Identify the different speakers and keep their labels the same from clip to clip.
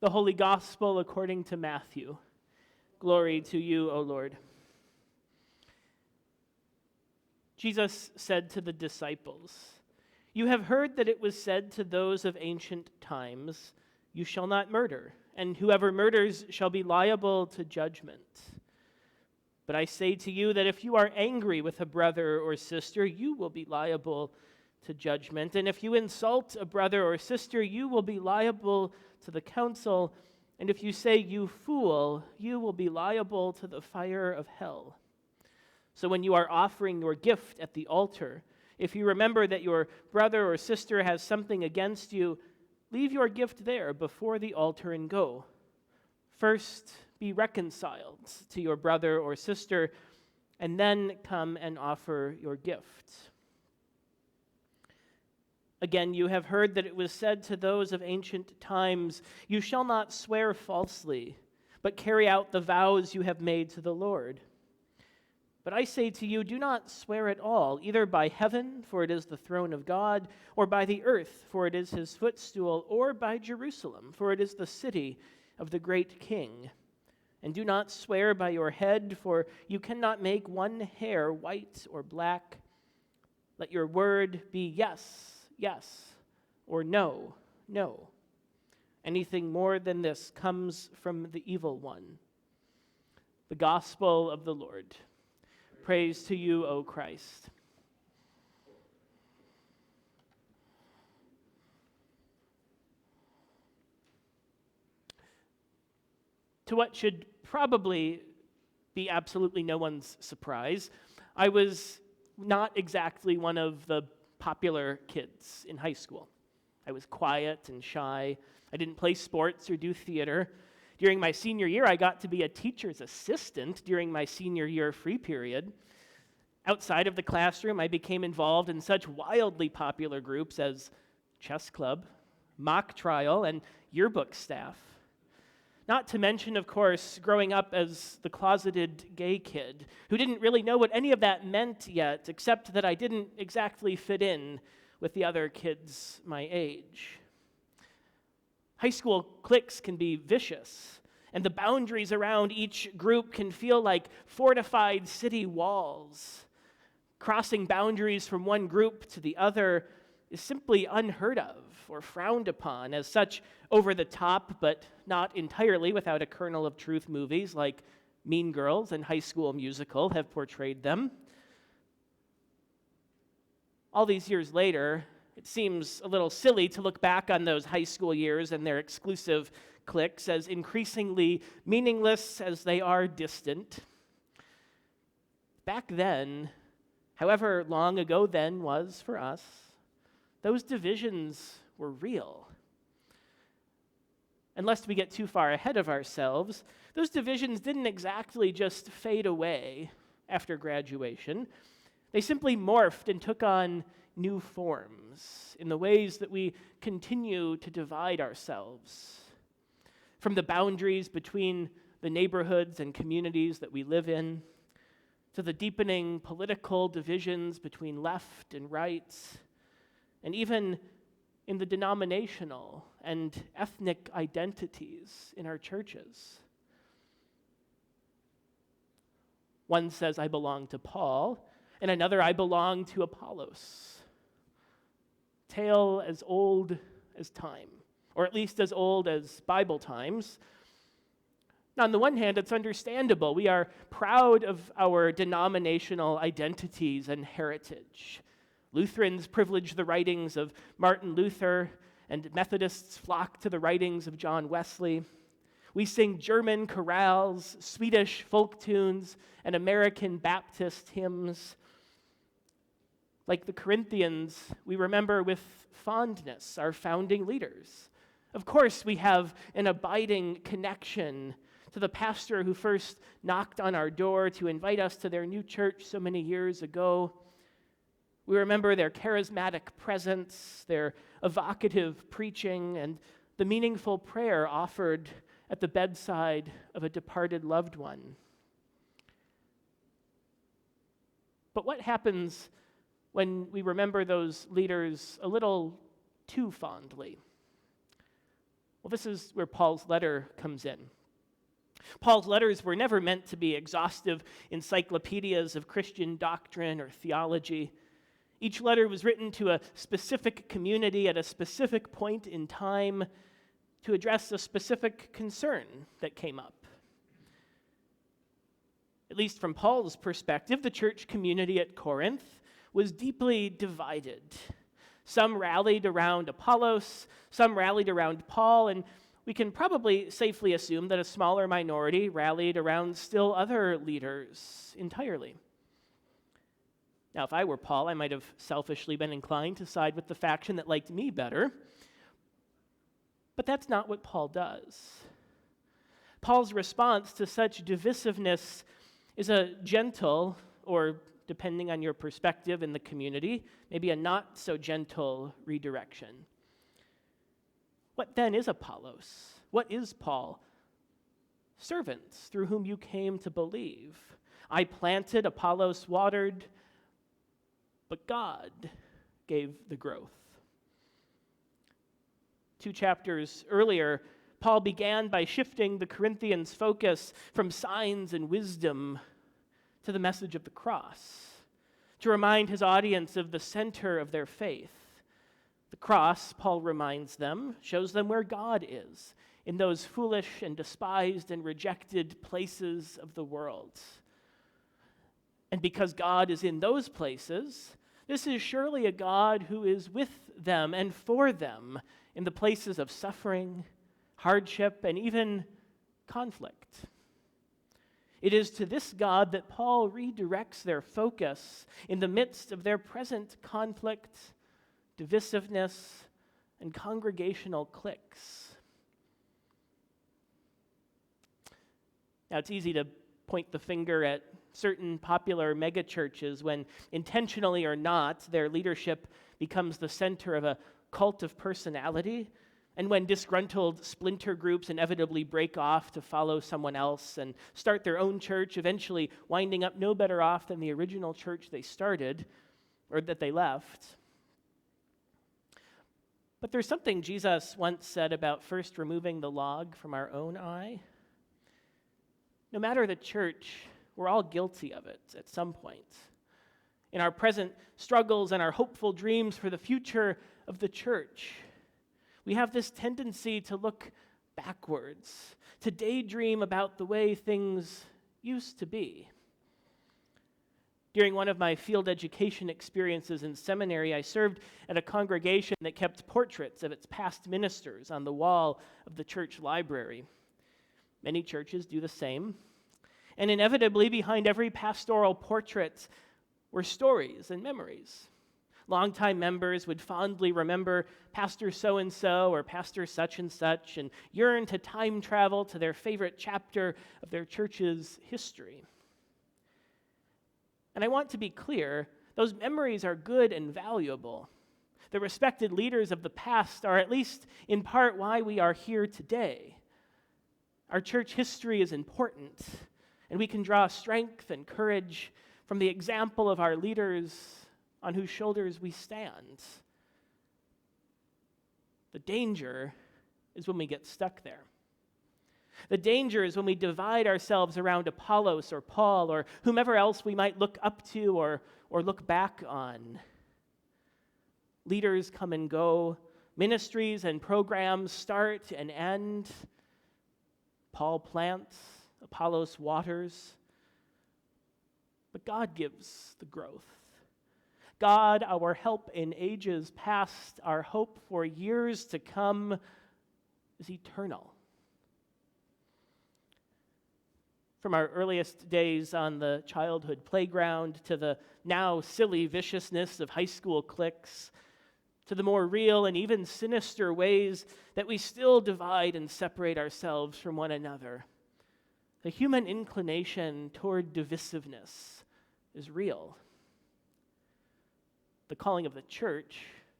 Speaker 1: The Holy Gospel according to Matthew. Glory to you, O Lord. Jesus said to the disciples, "You have heard that it was said to those of ancient times, 'You shall not murder, and whoever murders shall be liable to judgment.' But I say to you that if you are angry with a brother or sister, you will be liable to judgment. And if you insult a brother or sister, you will be liable to the council. And if you say, 'You fool,' you will be liable to the fire of hell. So when you are offering your gift at the altar, if you remember that your brother or sister has something against you, leave your gift there before the altar and go. First, be reconciled to your brother or sister, and then come and offer your gift. Again, you have heard that it was said to those of ancient times, 'You shall not swear falsely, but carry out the vows you have made to the Lord.' But I say to you, do not swear at all, either by heaven, for it is the throne of God, or by the earth, for it is his footstool, or by Jerusalem, for it is the city of the great King. And do not swear by your head, for you cannot make one hair white or black. Let your word be yes, yes, or no, no. Anything more than this comes from the evil one." The Gospel of the Lord. Praise to you, O Christ. To what should probably be absolutely no one's surprise, I was not exactly one of the popular kids in high school. I was quiet and shy. I didn't play sports or do theater. During my senior year, I got to be a teacher's assistant during my senior year free period. Outside of the classroom, I became involved in such wildly popular groups as chess club, mock trial, and yearbook staff. Not to mention, of course, growing up as the closeted gay kid who didn't really know what any of that meant yet, except that I didn't exactly fit in with the other kids my age. High school cliques can be vicious, and the boundaries around each group can feel like fortified city walls. Crossing boundaries from one group to the other is simply unheard of or frowned upon as such over-the-top, but not entirely without a kernel of truth movies like Mean Girls and High School Musical have portrayed them. All these years later, it seems a little silly to look back on those high school years and their exclusive cliques as increasingly meaningless as they are distant. Back then, however long ago then was for us, those divisions were real. And lest we get too far ahead of ourselves, those divisions didn't exactly just fade away after graduation. They simply morphed and took on new forms in the ways that we continue to divide ourselves. From the boundaries between the neighborhoods and communities that we live in, to the deepening political divisions between left and right, and even in the denominational and ethnic identities in our churches. One says, "I belong to Paul," and another, "I belong to Apollos." Tale as old as time, or at least as old as Bible times. Now, on the one hand, it's understandable. We are proud of our denominational identities and heritage. Lutherans privilege the writings of Martin Luther, and Methodists flock to the writings of John Wesley. We sing German chorales, Swedish folk tunes, and American Baptist hymns. Like the Corinthians, we remember with fondness our founding leaders. Of course, we have an abiding connection to the pastor who first knocked on our door to invite us to their new church so many years ago. We remember their charismatic presence, their evocative preaching, and the meaningful prayer offered at the bedside of a departed loved one. But what happens when we remember those leaders a little too fondly? Well, this is where Paul's letter comes in. Paul's letters were never meant to be exhaustive encyclopedias of Christian doctrine or theology. Each letter was written to a specific community at a specific point in time to address a specific concern that came up. At least from Paul's perspective, the church community at Corinth was deeply divided. Some rallied around Apollos, some rallied around Paul, and we can probably safely assume that a smaller minority rallied around still other leaders entirely. Now, if I were Paul, I might have selfishly been inclined to side with the faction that liked me better, but that's not what Paul does. Paul's response to such divisiveness is a gentle, or depending on your perspective in the community, maybe a not so gentle redirection. What then is Apollos? What is Paul? Servants through whom you came to believe. I planted, Apollos watered, but God gave the growth. 2 chapters earlier, Paul began by shifting the Corinthians' focus from signs and wisdom to the message of the cross, to remind his audience of the center of their faith. The cross, Paul reminds them, shows them where God is in those foolish and despised and rejected places of the world. And because God is in those places, this is surely a God who is with them and for them in the places of suffering, hardship, and even conflict. It is to this God that Paul redirects their focus in the midst of their present conflict, divisiveness, and congregational cliques. Now, it's easy to point the finger at certain popular megachurches when, intentionally or not, their leadership becomes the center of a cult of personality, and when disgruntled splinter groups inevitably break off to follow someone else and start their own church, eventually winding up no better off than the original church they started or that they left. But there's something Jesus once said about first removing the log from our own eye. No matter the church, we're all guilty of it at some point. In our present struggles and our hopeful dreams for the future of the church, we have this tendency to look backwards, to daydream about the way things used to be. During one of my field education experiences in seminary, I served at a congregation that kept portraits of its past ministers on the wall of the church library. Many churches do the same. And inevitably, behind every pastoral portrait were stories and memories. Longtime members would fondly remember Pastor so-and-so or Pastor such-and-such and yearn to time travel to their favorite chapter of their church's history. And I want to be clear, those memories are good and valuable. The respected leaders of the past are, at least in part, why we are here today. Our church history is important, and we can draw strength and courage from the example of our leaders on whose shoulders we stand. The danger is when we get stuck there. The danger is when we divide ourselves around Apollos or Paul or whomever else we might look up to or look back on. Leaders come and go. Ministries and programs start and end. Paul plants, Apollos waters. But God gives the growth. God, our help in ages past, our hope for years to come, is eternal. From our earliest days on the childhood playground to the now silly viciousness of high school cliques, to the more real and even sinister ways that we still divide and separate ourselves from one another, the human inclination toward divisiveness is real. The calling of the church,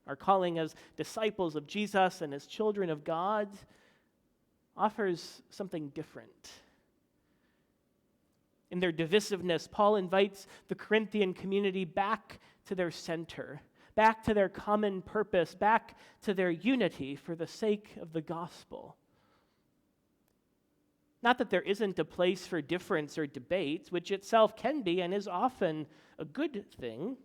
Speaker 1: our calling as disciples of Jesus and as children of God, offers something different. In their divisiveness, Paul invites the Corinthian community back to their center, back to their common purpose, back to their unity for the sake of the gospel. Not that there isn't a place for difference or debate, which itself can be and is often a good thing.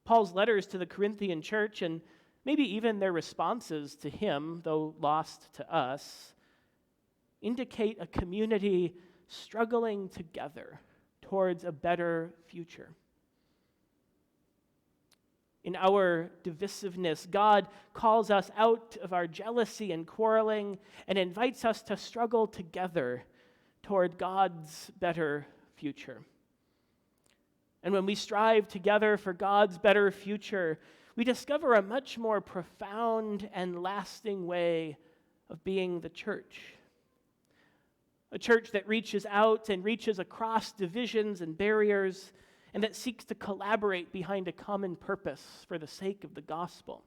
Speaker 1: Paul's letters to the Corinthian church, and maybe even their responses to him, though lost to us, indicate a community struggling together towards a better future. In our divisiveness, God calls us out of our jealousy and quarreling and invites us to struggle together toward God's better future. And when we strive together for God's better future, we discover a much more profound and lasting way of being the church. A church that reaches out and reaches across divisions and barriers, and that seeks to collaborate behind a common purpose for the sake of the gospel.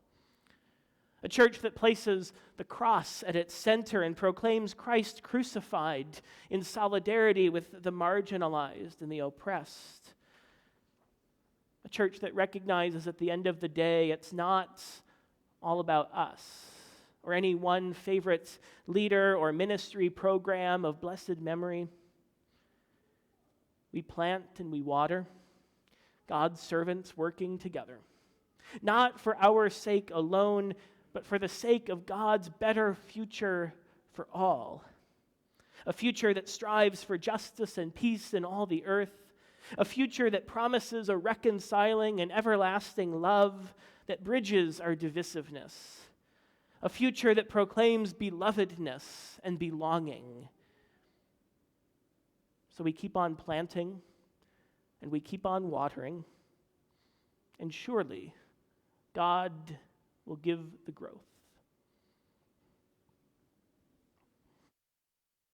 Speaker 1: A church that places the cross at its center and proclaims Christ crucified in solidarity with the marginalized and the oppressed. A church that recognizes at the end of the day it's not all about us or any one favorite leader or ministry program of blessed memory. We plant and we water, God's servants working together, not for our sake alone, but for the sake of God's better future for all. A future that strives for justice and peace in all the earth, a future that promises a reconciling and everlasting love that bridges our divisiveness, a future that proclaims belovedness and belonging. So we keep on planting, and we keep on watering, and surely God will give the growth.